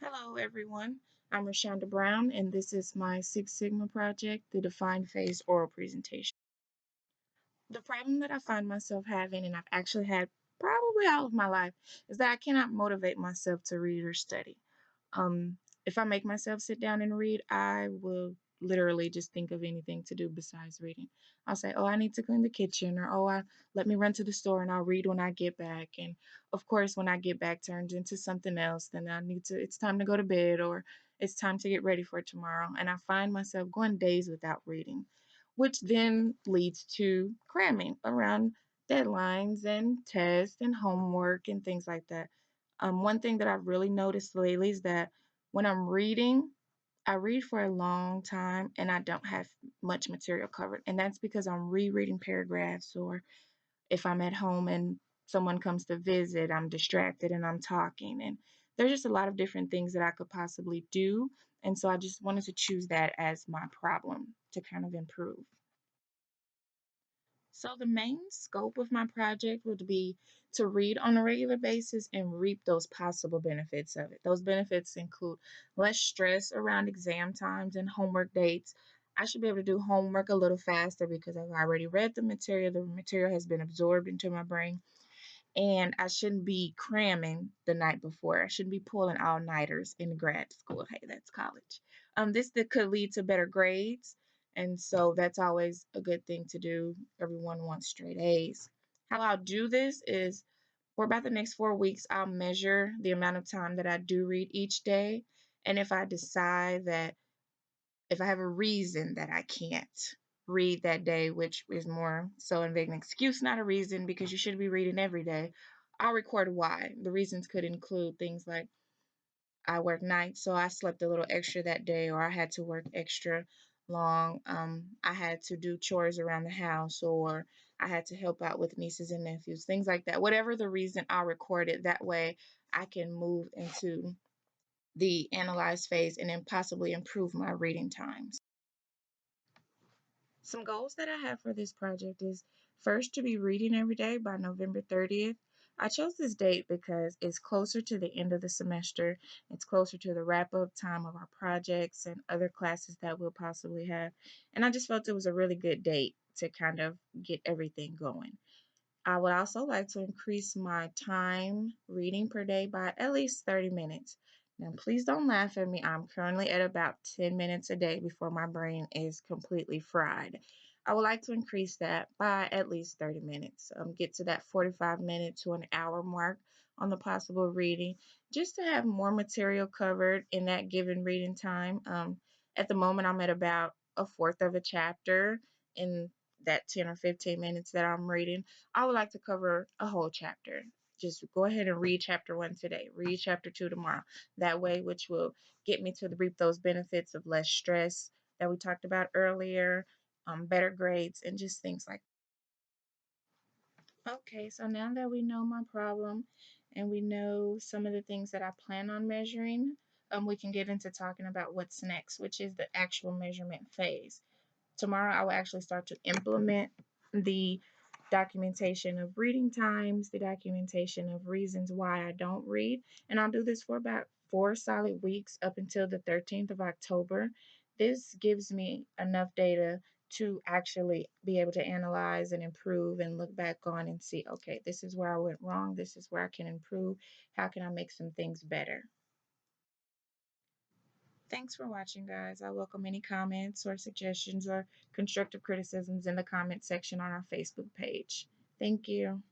Hello, everyone. I'm Rashawnda Brown, and this is my Six Sigma project, the Defined Phase Oral Presentation. The problem that I find myself having, and I've actually had probably all of my life, is that I cannot motivate myself to read or study. If I make myself sit down and read, I will literally just think of anything to do besides reading. I'll say, "Oh, I need to clean the kitchen," or "Oh, let me run to the store and I'll read when I get back." And of course, when I get back, turns into something else. Then it's time to go to bed, or it's time to get ready for tomorrow. And I find myself going days without reading, which then leads to cramming around deadlines and tests and homework and things like that. One thing that I've really noticed lately is that when I'm reading, I read for a long time and I don't have much material covered. And that's because I'm rereading paragraphs, or if I'm at home and someone comes to visit, I'm distracted and I'm talking. And there's just a lot of different things that I could possibly do. And so I just wanted to choose that as my problem to kind of improve. So, the main scope of my project would be to read on a regular basis and reap those possible benefits of it. Those benefits include less stress around exam times and homework dates. I should be able to do homework a little faster because I've already read the material. The material has been absorbed into my brain, and I shouldn't be cramming the night before. I shouldn't be pulling all-nighters in grad school. Hey, that's college. This that could lead to better grades, and so that's always a good thing to do. Everyone wants straight A's. How I'll do this is for about the next 4 weeks, I'll measure the amount of time that I do read each day, and if I decide that if I have a reason that I can't read that day, which is more so an excuse, not a reason, because you should be reading every day, I'll record why. The reasons could include things like I work nights, so I slept a little extra that day, or I had to work extra long. I had to do chores around the house, or I had to help out with nieces and nephews, things like that. Whatever the reason, I'll record it. That way I can move into the analyze phase and then possibly improve my reading times. Some goals that I have for this project is first to be reading every day by November 30th. I chose this date because it's closer to the end of the semester. It's closer to the wrap up time of our projects and other classes that we'll possibly have. And I just felt it was a really good date to kind of get everything going. I would also like to increase my time reading per day by at least 30 minutes. Now, please don't laugh at me. I'm currently at about 10 minutes a day before my brain is completely fried. I would like to increase that by at least 30 minutes, get to that 45 minute to an hour mark on the possible reading, just to have more material covered in that given reading time. At the moment, I'm at about a fourth of a chapter in that 10 or 15 minutes that I'm reading. I would like to cover a whole chapter. Just go ahead and read chapter one today, read chapter two tomorrow. That way, which will get me to reap those benefits of less stress that we talked about earlier, better grades, and just things like that. Okay, so now that we know my problem and we know some of the things that I plan on measuring, we can get into talking about what's next, which is the actual measurement phase. Tomorrow, I will actually start to implement the documentation of reading times, the documentation of reasons why I don't read. And I'll do this for about 4 solid weeks up until the 13th of October. This gives me enough data to actually be able to analyze and improve and look back on and see, okay, this is where I went wrong. This is where I can improve. How can I make some things better? Thanks for watching, guys. I welcome any comments or suggestions or constructive criticisms in the comment section on our Facebook page. Thank you.